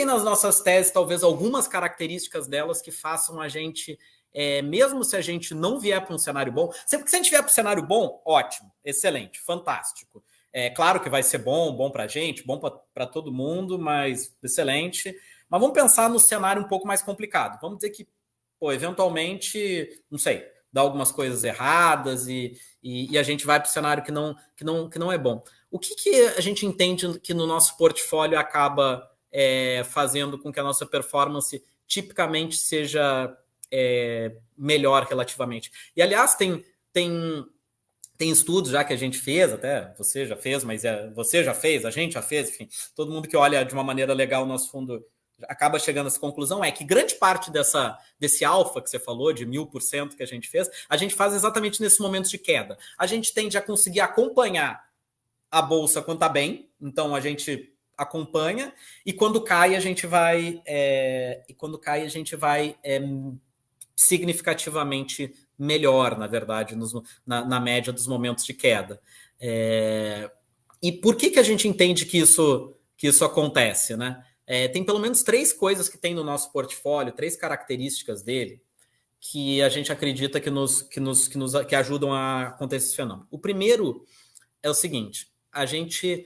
tem nas nossas teses, talvez, algumas características delas que façam a gente, mesmo se a gente não vier para um cenário bom, sempre que se a gente vier para um cenário bom, ótimo, excelente, fantástico. Claro que vai ser bom para a gente, bom para todo mundo, mas excelente. Mas vamos pensar no cenário um pouco mais complicado. Vamos dizer que, eventualmente, não sei, dá algumas coisas erradas e a gente vai para o cenário que não é bom. O que a gente entende que no nosso portfólio acaba fazendo com que a nossa performance tipicamente seja melhor relativamente? E, aliás, tem estudos já que a gente fez, até você já fez, mas você já fez, a gente já fez, enfim, todo mundo que olha de uma maneira legal o nosso fundo acaba chegando a essa conclusão, que grande parte desse alfa que você falou, de 1000% que a gente faz exatamente nesses momentos de queda. A gente tende a conseguir acompanhar a bolsa quando está bem, então a gente acompanha, e quando cai a gente vai significativamente melhor, na verdade, na média dos momentos de queda. E por que a gente entende que isso acontece, né? Tem pelo menos 3 coisas que tem no nosso portfólio, 3 características dele, que a gente acredita que ajudam a acontecer esse fenômeno. O primeiro é o seguinte: a gente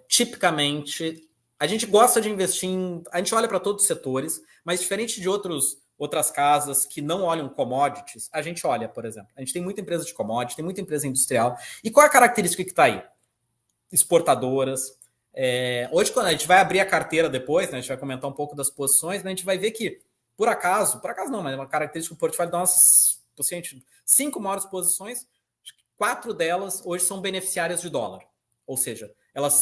tipicamente a gente gosta de investir a gente olha para todos os setores, mas diferente de outras casas que não olham commodities, a gente olha, por exemplo, a gente tem muita empresa de commodities, tem muita empresa industrial. E qual é a característica que está aí? Exportadoras. Hoje, quando a gente vai abrir a carteira depois, né, a gente vai comentar um pouco das posições, né, a gente vai ver que, por acaso não, mas é uma característica do portfólio das nossas 5 maiores posições, 4 delas hoje são beneficiárias de dólar. Ou seja, elas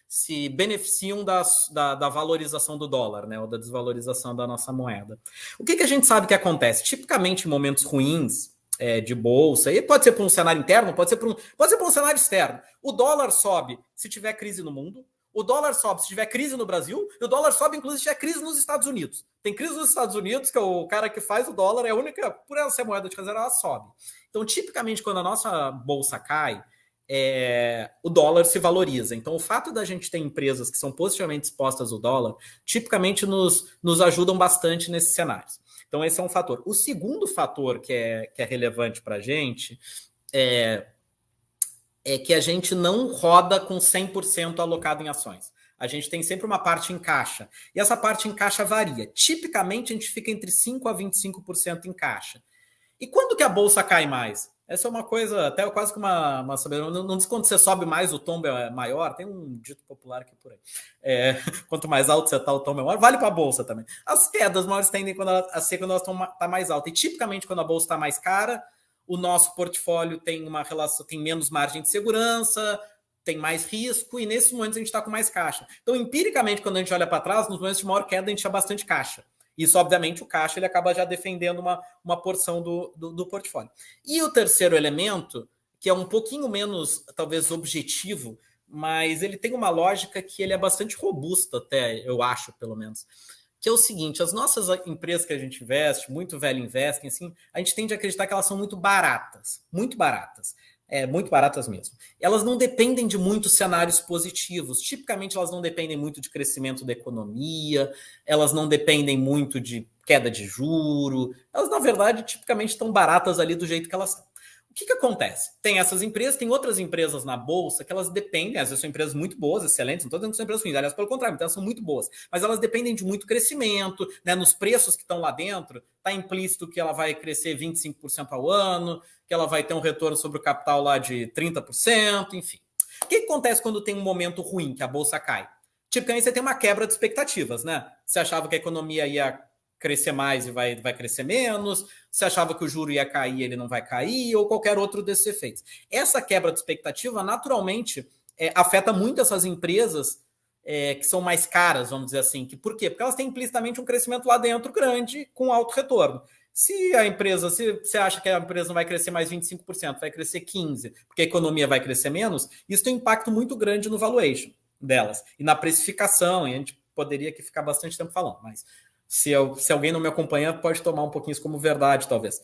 se beneficiam da valorização do dólar, né, ou da desvalorização da nossa moeda. O que a gente sabe que acontece? Tipicamente, em momentos ruins de bolsa, e pode ser para um cenário interno, pode ser para um cenário externo. O dólar sobe se tiver crise no mundo, o dólar sobe se tiver crise no Brasil, e o dólar sobe, inclusive, se tiver crise nos Estados Unidos. Tem crise nos Estados Unidos, que é o cara que faz o dólar, é a única, por ela ser moeda de reserva, ela sobe. Então, tipicamente, quando a nossa bolsa cai, o dólar se valoriza. Então, o fato da gente ter empresas que são positivamente expostas ao dólar, tipicamente nos ajudam bastante nesses cenários. Então, esse é um fator. O segundo fator que é relevante para a gente é que a gente não roda com 100% alocado em ações. A gente tem sempre uma parte em caixa. E essa parte em caixa varia. Tipicamente, a gente fica entre 5% a 25% em caixa. E quando que a bolsa cai mais? Essa é uma coisa, até quase que uma sabedoria. Não diz quando você sobe mais, o tombo é maior. Tem um dito popular aqui por aí. Quanto mais alto você está, o tombo é maior. Vale para a bolsa também. As quedas maiores tendem a ser quando elas estão mais altas. E tipicamente, quando a bolsa está mais cara, o nosso portfólio tem uma relação, tem menos margem de segurança, tem mais risco, e nesses momentos a gente está com mais caixa. Então, empiricamente, quando a gente olha para trás, nos momentos de maior queda, a gente tinha bastante caixa. Isso, obviamente, o caixa ele acaba já defendendo uma porção do portfólio. E o terceiro elemento, que é um pouquinho menos, talvez, objetivo, mas ele tem uma lógica que ele é bastante robusta até, eu acho, pelo menos, que é o seguinte: as nossas empresas que a gente investe, muito velho investem, assim, a gente tende a acreditar que elas são muito baratas muito baratas mesmo. Elas não dependem de muitos cenários positivos. Tipicamente, elas não dependem muito de crescimento da economia, elas não dependem muito de queda de juro. Elas, na verdade, tipicamente estão baratas ali do jeito que elas estão. O que acontece? Tem essas empresas, tem outras empresas na bolsa que elas dependem, às vezes são empresas muito boas, excelentes, não estou dizendo que são empresas ruins, aliás, pelo contrário, então elas são muito boas, mas elas dependem de muito crescimento, né? Nos preços que estão lá dentro, está implícito que ela vai crescer 25% ao ano, que ela vai ter um retorno sobre o capital lá de 30%, enfim. O que acontece quando tem um momento ruim, que a bolsa cai? Tipicamente você tem uma quebra de expectativas, né? Você achava que a economia ia crescer mais e vai crescer menos, você achava que o juro ia cair, ele não vai cair, ou qualquer outro desses efeitos. Essa quebra de expectativa, naturalmente, afeta muito essas empresas que são mais caras, vamos dizer assim. Por quê? Porque elas têm implicitamente um crescimento lá dentro grande, com alto retorno. Se você acha que a empresa não vai crescer mais 25%, vai crescer 15%, porque a economia vai crescer menos, isso tem um impacto muito grande no valuation delas, e na precificação, e a gente poderia aqui ficar bastante tempo falando, mas se alguém não me acompanha, pode tomar um pouquinho isso como verdade, talvez.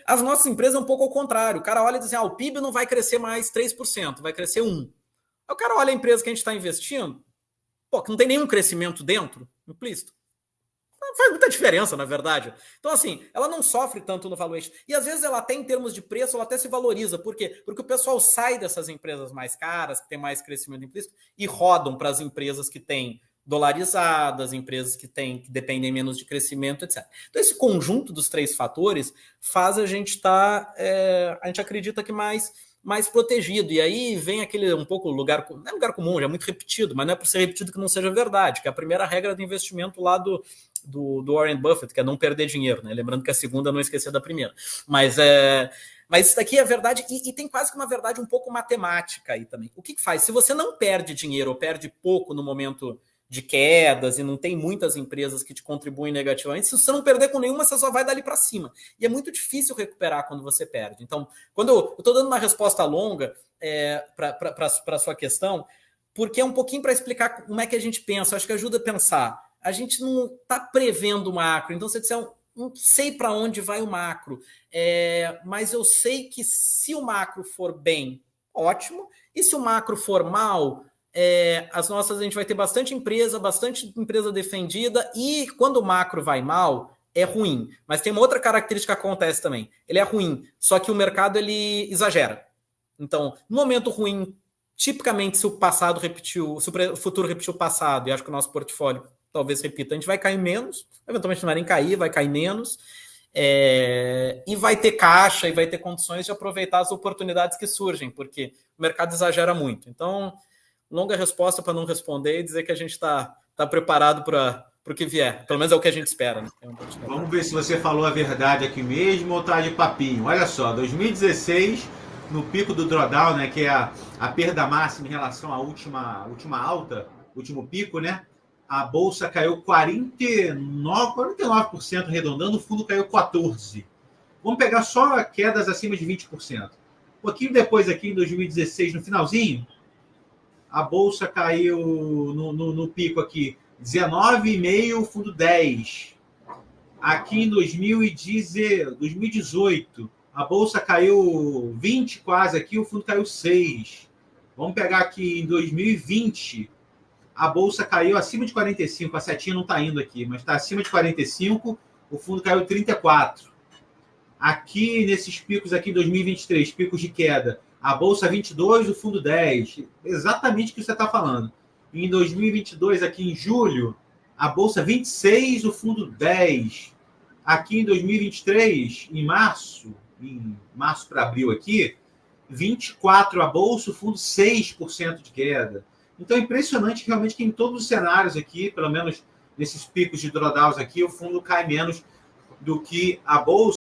As nossas empresas é um pouco ao contrário. O cara olha e diz assim, o PIB não vai crescer mais 3%, vai crescer 1%. Aí o cara olha a empresa que a gente está investindo, pô, que não tem nenhum crescimento dentro, implícito. Não faz muita diferença, na verdade. Então, assim, ela não sofre tanto no valuation. E às vezes ela até, em termos de preço, ela até se valoriza. Por quê? Porque o pessoal sai dessas empresas mais caras, que tem mais crescimento implícito, e rodam para as empresas que têm dolarizadas, empresas que dependem menos de crescimento, etc. Então, esse conjunto dos 3 fatores faz a gente estar, a gente acredita que mais protegido. E aí vem aquele um pouco lugar, não é lugar comum, já é muito repetido, mas não é por ser repetido que não seja verdade, que é a primeira regra do investimento lá do Warren Buffett, que é não perder dinheiro, né? Lembrando que a segunda não esquecer da primeira. Mas isso daqui é verdade, e tem quase que uma verdade um pouco matemática aí também. O que faz? Se você não perde dinheiro ou perde pouco no momento de quedas e não tem muitas empresas que te contribuem negativamente, se você não perder com nenhuma, você só vai dali para cima. E é muito difícil recuperar quando você perde. Então, quando eu estou dando uma resposta longa para a sua questão, porque é um pouquinho para explicar como é que a gente pensa, acho que ajuda a pensar. A gente não está prevendo o macro, então você disser, não sei para onde vai o macro, mas eu sei que se o macro for bem, ótimo, e se o macro for mal, a gente vai ter bastante empresa defendida, e quando o macro vai mal, é ruim. Mas tem uma outra característica que acontece também. Ele é ruim, só que o mercado ele exagera. Então, no momento ruim, tipicamente, se o passado repetiu, se o futuro repetiu o passado, e acho que o nosso portfólio talvez repita, a gente vai cair menos, eventualmente não vai nem cair, vai cair menos, e vai ter caixa e vai ter condições de aproveitar as oportunidades que surgem, porque o mercado exagera muito. Então, longa resposta para não responder e dizer que a gente está preparado para o que vier. Pelo menos é o que a gente espera. Né? Vamos ver se você falou a verdade aqui mesmo ou tá de papinho. Olha só, 2016, no pico do drawdown, né, que é a perda máxima em relação à última alta, último pico, né? A bolsa caiu 49% arredondando, o fundo caiu 14%. Vamos pegar só quedas acima de 20%. Um pouquinho depois, aqui em 2016, no finalzinho, a bolsa caiu no pico aqui 19,5%, o fundo 10%. Aqui em 2018, a bolsa caiu 20% quase aqui, o fundo caiu 6%. Vamos pegar aqui em 2020, a bolsa caiu acima de 45%, a setinha não está indo aqui, mas está acima de 45%, o fundo caiu 34%. Aqui, nesses picos aqui em 2023, picos de queda, a bolsa 22%, o fundo 10%. Exatamente o que você está falando. Em 2022, aqui em julho, a bolsa 26%, o fundo 10%. Aqui em 2023, em março para abril aqui, 24% a bolsa, o fundo 6% de queda. Então é impressionante realmente que em todos os cenários aqui, pelo menos nesses picos de drawdowns aqui, o fundo cai menos do que a bolsa.